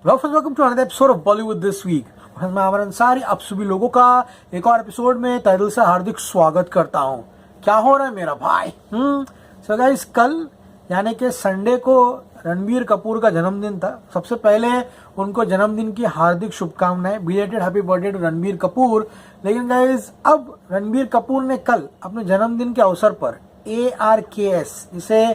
Welcome to another episode of Bollywood this week. मैं अमर अंसारी आप सभी लोगों का एक और एपिसोड में तहे दिल से हार्दिक स्वागत करता हूं। क्या हो रहा है मेरा भाई? सो गाइस, कल यानी कि संडे को रणबीर कपूर का जन्मदिन था। सबसे पहले उनको जन्मदिन की हार्दिक शुभकामनाएं, belated happy birthday to Ranbir Kapoor. लेकिन गाइस, अब रणबीर कपूर ने कल अपने जन्मदिन के अवसर पर ARKS, इसे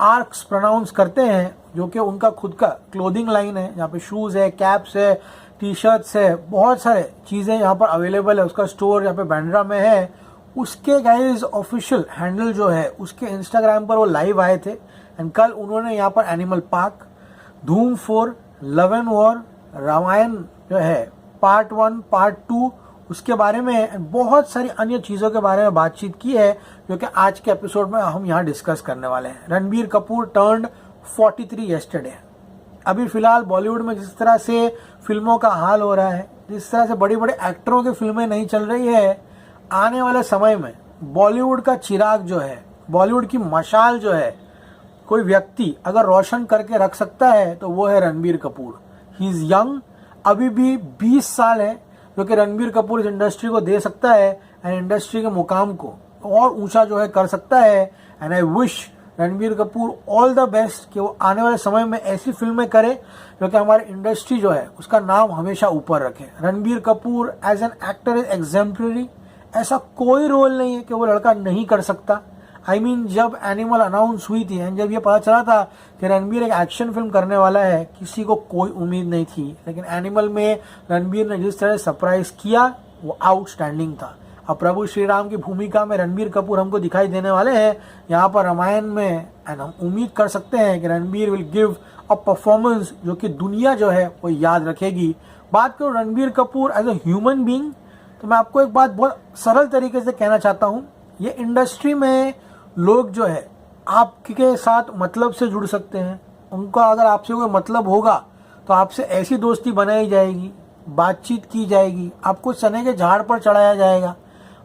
आर्क्स प्रोनाउंस करते हैं, जो कि उनका खुद का क्लोथिंग लाइन है, यहाँ पे शूज है, कैप्स है, टी शर्ट्स है, बहुत सारे चीजें यहाँ पर अवेलेबल है। उसका स्टोर यहाँ पे बांद्रा में है। उसके गाइस ऑफिशियल हैंडल जो है, उसके इंस्टाग्राम पर वो लाइव आए थे। एंड कल उन्होंने यहाँ पर एनिमल पार्क, धूम 4, लव एंड वॉर, रामायण जो है पार्ट 1, पार्ट 2, उसके बारे में बहुत सारी अन्य चीजों के बारे में बातचीत की है, जो कि आज के एपिसोड में हम यहाँ डिस्कस करने वाले हैं। Ranbir Kapoor turned 43 yesterday. अभी फिलहाल बॉलीवुड में जिस तरह से फिल्मों का हाल हो रहा है, जिस तरह से बड़ी बड़ी एक्टरों की फिल्में नहीं चल रही है, आने वाले समय में बॉलीवुड का चिराग जो है, बॉलीवुड की मशाल जो है, कोई व्यक्ति अगर रोशन करके रख सकता है तो वो है Ranbir Kapoor. He is young, अभी भी 20 साल है, जो कि रणबीर कपूर इस इंडस्ट्री को दे सकता है एंड इंडस्ट्री के मुकाम को और ऊंचा जो है कर सकता है। And I wish Ranbir Kapoor all the best कि वो आने वाले समय में ऐसी फिल्में करे जो कि हमारी इंडस्ट्री जो है उसका नाम हमेशा ऊपर रखे। Ranbir Kapoor as an actor is exemplary. ऐसा कोई रोल नहीं है कि वो लड़का नहीं कर सकता। I mean, जब एनिमल अनाउंस हुई थी एंड जब ये पता चला था कि रणबीर एक एक्शन फिल्म करने वाला है, किसी को कोई उम्मीद नहीं थी। लेकिन एनिमल में रणबीर ने जिस तरह सरप्राइज किया वो आउटस्टैंडिंग था। अब प्रभु श्री राम की भूमिका में रणबीर कपूर हमको दिखाई देने वाले हैं यहाँ पर रामायण में। एंड हम उम्मीद कर सकते हैं कि Ranbir will give a performance जो कि दुनिया जो है वो याद रखेगी। बात करूँ Ranbir Kapoor as a human being, तो मैं आपको एक बात बहुत सरल तरीके से कहना चाहता हूँ। ये इंडस्ट्री में लोग जो है आपके साथ मतलब से जुड़ सकते हैं। उनका अगर आपसे कोई मतलब होगा तो आपसे ऐसी दोस्ती बनाई जाएगी, बातचीत की जाएगी, आपको चने के झाड़ पर चढ़ाया जाएगा,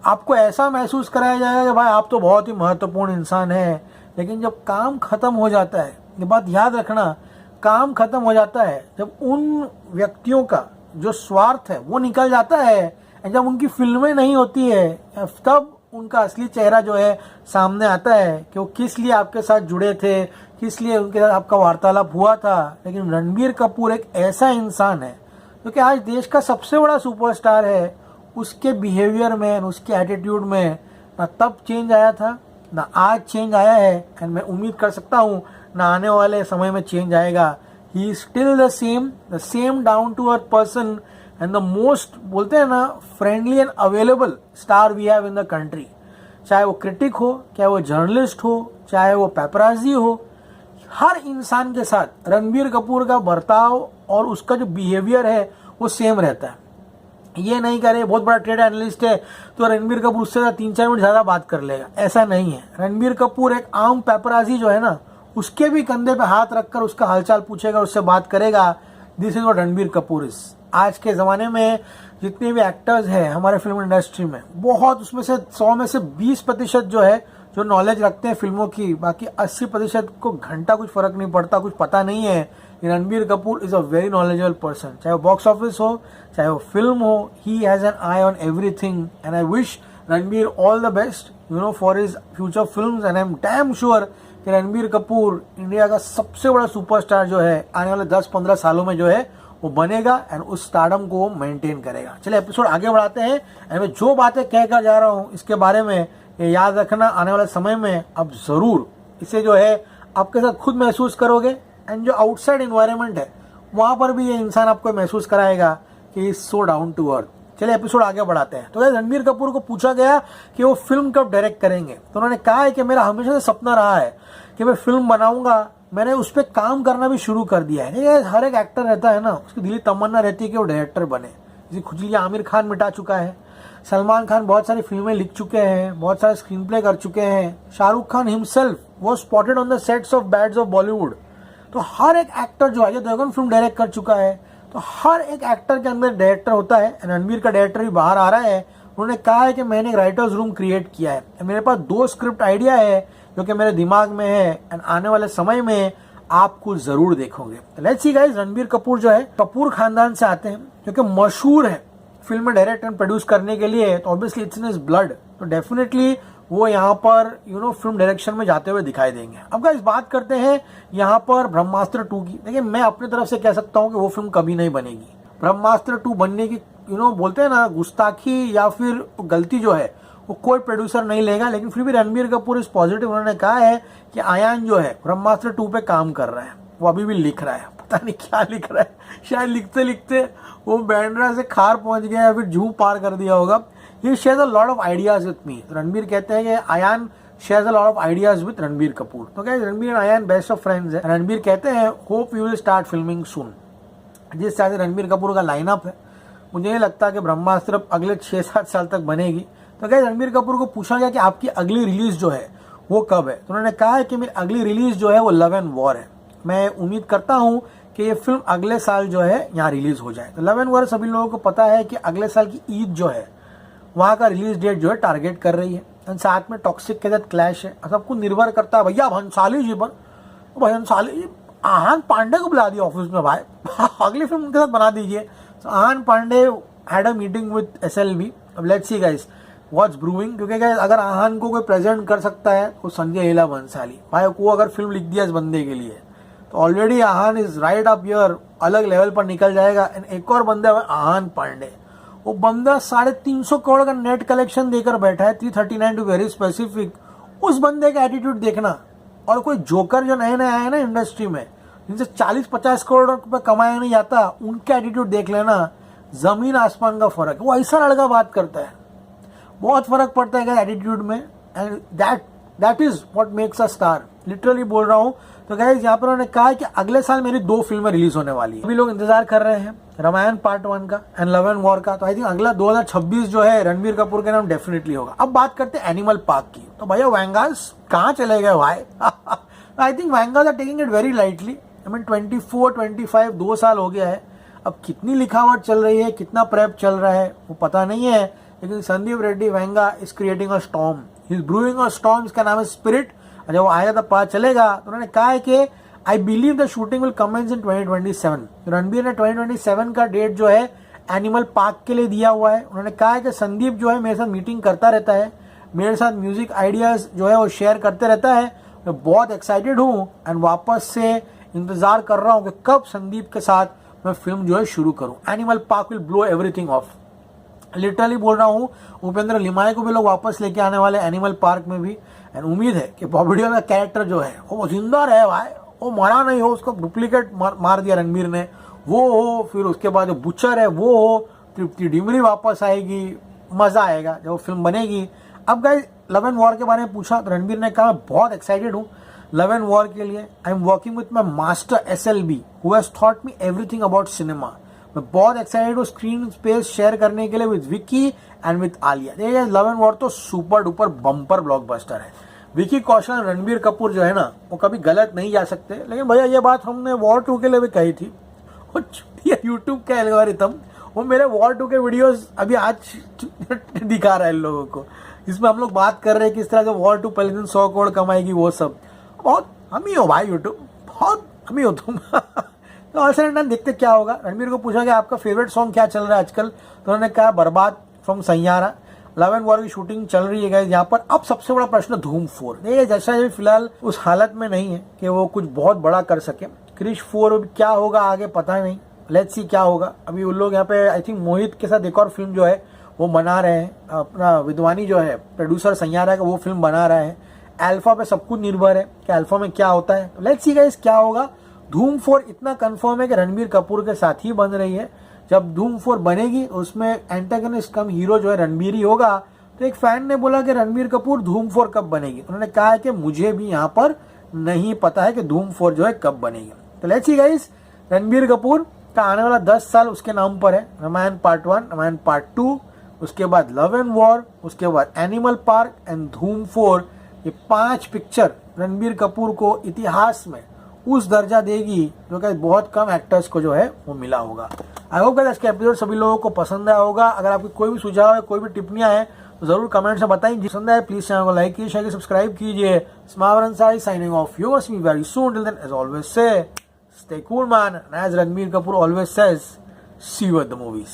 आपको ऐसा महसूस कराया जाएगा कि भाई आप तो बहुत ही महत्वपूर्ण इंसान हैं। लेकिन जब काम खत्म हो जाता है, ये बात याद रखना, काम खत्म हो जाता है जब उन व्यक्तियों का जो स्वार्थ है वो निकल जाता है, जब उनकी फिल्में नहीं होती है, तब उनका असली चेहरा जो है सामने आता है कि वो किस लिए आपके साथ जुड़े थे, किस लिए उनके साथ आपका वार्तालाप हुआ था। लेकिन रणबीर कपूर एक ऐसा इंसान है जो कि आज देश का सबसे बड़ा सुपरस्टार है। उसके बिहेवियर में, उसके एटीट्यूड में ना तब चेंज आया था, ना आज चेंज आया है, एंड मैं उम्मीद कर सकता हूँ ना आने वाले समय में चेंज आएगा। He is still the same down to earth person and the most, बोलते हैं ना, friendly and available star we have in the country. चाहे वो क्रिटिक हो, चाहे वो जर्नलिस्ट हो, चाहे वो पेपराजी हो, हर इंसान के साथ रणबीर कपूर का बर्ताव और उसका जो बिहेवियर है वो सेम रहता है। ये नहीं करे बहुत बड़ा ट्रेड एनालिस्ट है तो रणबीर कपूर उससे 3-4 मिनट ज्यादा बात कर लेगा, ऐसा नहीं है। रणबीर कपूर एक आम पेपराजी जो है ना, उसके भी कंधे पे हाथ रखकर उसका हालचाल पूछेगा, उससे बात करेगा। This is what Ranbir Kapoor is. आज के ज़माने में जितने भी एक्टर्स हैं हमारे फिल्म इंडस्ट्री में, बहुत उसमें से 100 में से 20% जो है जो नॉलेज रखते हैं फिल्मों की, बाकी 80% को घंटा कुछ फर्क नहीं पड़ता, कुछ पता नहीं है। Ranbir Kapoor is a very knowledgeable person. चाहे वो बॉक्स ऑफिस हो, चाहे वो फिल्म हो, he has an I on everything. And I wish Ranbir all the best for his future films. And I am damn sure कि रणबीर कपूर इंडिया का सबसे बड़ा सुपरस्टार जो है आने वाले 10-15 सालों में जो है वो बनेगा एंड उस स्टारडम को वो मेंटेन करेगा। चलिए एपिसोड आगे बढ़ाते हैं। एंड मैं जो बातें कहकर जा रहा हूँ इसके बारे में ये याद रखना, आने वाले समय में अब जरूर इसे जो है आपके साथ खुद महसूस करोगे। एंड जो आउटसाइड इन्वायरमेंट है वहां पर भी ये इंसान आपको महसूस कराएगा कि is so down to earth. चलिए एपिसोड आगे बढ़ाते हैं। तो रणबीर कपूर को पूछा गया कि वो फिल्म कब डायरेक्ट करेंगे, तो उन्होंने कहा है कि मेरा हमेशा से सपना रहा है कि मैं फिल्म बनाऊंगा, मैंने उस पर काम करना भी शुरू कर दिया है। ये हर एक एक्टर रहता है ना, उसकी दिली तमन्ना रहती है कि वो डायरेक्टर बने। जैसे खुजली आमिर खान मिटा चुका है, सलमान खान बहुत सारी फिल्में लिख चुके हैं, बहुत सारे स्क्रीन प्ले कर चुके हैं, शाहरुख खान हिमसेल्फ वो spotted on the sets of bads of Bollywood. तो हर एक एक्टर जो है, जो देवगन फिल्म डायरेक्ट कर चुका है, तो हर एक एक्टर के अंदर डायरेक्टर होता है। रणबीर का डायरेक्टर भी बाहर आ रहा है। उन्होंने कहा है कि मैंने एक राइटर्स रूम क्रिएट किया है, मेरे पास 2 स्क्रिप्ट आइडिया है जो कि मेरे दिमाग में है। एंड आने वाले समय में आपको जरूर देखोगे। Let's see guys, Ranbir Kapoor जो है कपूर खानदान से आते हैं, क्योंकि मशहूर है फिल्म में डायरेक्ट एंड प्रोड्यूस करने के लिए, तो obviously it's in his blood, तो डेफिनेटली वो यहाँ पर फिल्म डायरेक्शन में जाते हुए दिखाई देंगे। अब गाइस बात करते हैं यहाँ पर ब्रह्मास्त्र 2 की। देखिए, मैं अपनी तरफ से कह सकता हूँ कि वो फिल्म कभी नहीं बनेगी। ब्रह्मास्त्र 2 बनने की बोलते हैं ना गुस्ताखी या फिर गलती जो है वो कोई प्रोड्यूसर नहीं लेगा, लेकिन फिर भी रणबीर कपूर इस पॉजिटिव, उन्होंने कहा है कि आयान जो है ब्रह्मास्त्र 2 पे काम कर रहा है, वो अभी भी लिख रहा है, पता नहीं क्या लिख रहा है, शायद लिखते लिखते वो बैंड्रा से खार पहुंच गया या फिर जू पार कर दिया होगा। He shares a lot of ideas with me. Ranbir कहते हैं कि Ayan shares a lot of ideas with Ranbir Kapoor. तो क्या Ranbir and Ayan best of friends है। रणबीर कहते हैं hope you will start filming soon. जिस तरह से रणबीर कपूर का लाइनअप है, मुझे नहीं लगता कि ब्रह्मास्त्र अगले 6-7 साल तक बनेगी। तो क्या रणबीर कपूर को पूछा गया कि आपकी अगली रिलीज जो है वो कब है, तो उन्होंने कहा है कि मेरी अगली रिलीज जो है वो लव एंड वॉर है। मैं उम्मीद करता हूँ कि ये फिल्म अगले साल जो है यहाँ रिलीज हो जाए। तो लव एंड वॉर सभी लोगों को पता है कि अगले साल की ईद जो है वहाँ का रिलीज डेट जो है टारगेट कर रही है, एंड साथ में टॉक्सिक के साथ क्लैश है। सब कुछ निर्भर करता है भैया भंसाली जी पर। तो भंसाली जी, आहान पांडे को बुला दिया ऑफिस में भाई, अगली फिल्म उनके साथ बना दीजिए। Aahan Panday had a meeting with SLB। अब let's see guys what's brewing, क्योंकि गाइस अगर आहान को कोई प्रेजेंट कर सकता है तो संजय लीला भंसाली भाई को अगर फिल्म लिख दिया इस बंदे के लिए तो already Aahan is right up here, अलग लेवल पर निकल जाएगा। एंड एक और बंदा है आहान पांडे, वो बंदा 350 करोड़ का नेट कलेक्शन देकर बैठा है, 339 टू वेरी स्पेसिफिक। उस बंदे का एटीट्यूड देखना, और कोई जोकर जो नए नए आए ना इंडस्ट्री में, जिनसे 40-50 करोड़ रुपए कमाया नहीं जाता, उनका एटीट्यूड देख लेना, जमीन आसमान का फर्क है। वो ऐसा लड़का बात करता है, बहुत फर्क पड़ता है एटीट्यूड में, and that is what makes a star. Literally बोल रहा हूँ। तो गाइस यहाँ पर उन्होंने कहा कि अगले साल मेरी 2 फिल्में रिलीज होने वाली है। अभी लोग इंतजार कर रहे हैं रामायण पार्ट 1 का एंड लव एंड वॉर का। तो आई थिंक अगला 2026 जो है रणबीर कपूर के नाम डेफिनेटली होगा। अब बात करते हैं एनिमल पार्क की। तो भैया वैंगास कहाँ चले गए भाई? I think Vangas are taking it very lightly. I mean 24-25 2 साल हो गया है। अब कितनी लिखावट चल रही है, कितना प्रेप चल रहा है वो पता नहीं है, लेकिन Sandeep Reddy Venga is creating a storm, he is brewing a storm. इसका नाम है स्पिरिट। जब वो आएगा तब पता चलेगा। तो उन्होंने कहा है कि I believe the shooting will commence in 2027। Ranbir ने 2027 का डेट जो है एनिमल पार्क के लिए दिया हुआ है। उन्होंने कहा है कि संदीप जो है मेरे साथ मीटिंग करता रहता है, मेरे साथ म्यूजिक आइडियाज जो है वो शेयर करते रहता है। मैं बहुत एक्साइटेड हूँ एंड वापस से इंतजार कर रहा हूँ कि कब संदीप के साथ मैं फिल्म जो है शुरू करूँ। Animal park will blow everything of. Literally बोल रहा हूँ, उपेंद्र लिमाय को भी लोग वापस लेके आने वाले एनिमल पार्क में भी। एंड उम्मीद है कि बॉबी देओल का कैरेक्टर जो है वो जिंदा रहे भाई, वो मरा नहीं हो, उसको डुप्लीकेट मार दिया रणबीर ने, वो हो। फिर उसके बाद जो बुचर है वो हो, तृप्ति डिमरी वापस आएगी, मजा आएगा जब वो फिल्म बनेगी। अब गाइस लव एंड वॉर के बारे में पूछा तो रणबीर ने कहा बहुत एक्साइटेड हूँ लव एंड वॉर के लिए। I am working with my master SLB who has thought me everything about cinema. मैं बहुत एक्साइटेड हूँ स्क्रीन स्पेस शेयर करने के लिए with Vicky and with Alia. देखिए लव एंड वॉर तो सुपर डुपर बम्पर ब्लॉकबस्टर है। विकी कौशल रणबीर कपूर जो है ना वो कभी गलत नहीं जा सकते। लेकिन भैया ये बात हमने वॉर 2 के लिए भी कही थी। वो यूट्यूब का एल्गोरिथम वो मेरे वॉर 2 के वीडियोस अभी आज दिखा रहा है इन लोगों को। इसमें हम लोग बात कर रहे हैं किस तरह से वॉर 2 पहले दिन 100 करोड़ कमाएगी, वो सब बहुत हम ही हो भाई, यूट्यूब बहुत हम ही हो तुम। तो ऐसे देखते क्या होगा। रणबीर को पूछा कि आपका फेवरेट सॉन्ग क्या चल रहा है आजकल, तो उन्होंने कहा बर्बाद from Saiyaara. Love and war की शूटिंग चल रही है गाइस यहाँ पर। अब सबसे बड़ा प्रश्न धूम 4। देखिए जैसा ये फिलहाल उस हालत में नहीं है कि वो कुछ बहुत बड़ा कर सके। क्रिश 4 क्या होगा आगे पता नहीं, लेट्स सी क्या होगा। अभी उन लोग यहाँ पे आई थिंक मोहित के साथ एक और फिल्म जो है वो बना रहे हैं, अपना विद्वानी जो है प्रोड्यूसर सैयारा का, वो फिल्म बना रहा है। अल्फा पे सब कुछ निर्भर है कि अल्फा में क्या होता है। लेट्स सी गाइस क्या होगा। धूम 4 इतना कंफर्म है कि रणबीर कपूर के साथ ही बन रही है। जब धूम 4 बनेगी उसमें एंटागनिस्ट कम हीरो जो है रणबीर ही होगा। तो एक फैन ने बोला कि रणबीर कपूर धूम 4 कब बनेगी, उन्होंने कहा है कि मुझे भी यहाँ पर नहीं पता है कि धूम 4 जो है कब बनेगी। तो let's see guys, Ranbir Kapoor का आने वाला 10 साल उसके नाम पर है। रामायण पार्ट 1, रामायण पार्ट 2, उसके बाद लव एंड वॉर, उसके बाद एनिमल पार्क एंड धूम 4। ये 5 पिक्चर रणबीर कपूर को इतिहास में उस दर्जा देगी जो कि बहुत कम एक्टर्स को जो है वो मिला होगा। आई होप गाइस इसका एपिसोड सभी लोगों को पसंद आया होगा। अगर आपकी कोई भी सुझाव है, कोई भी टिप्पणियां हैं तो जरूर कमेंट से बताइए। पसंद आए प्लीज चैनल को लाइक कीजिए, शेयर कीजिए, सब्सक्राइब कीजिए। स्मावर Ansari signing off, you see very soon, till then as always say stay cool man, as Ranbir Kapoor always says, see you at the movies.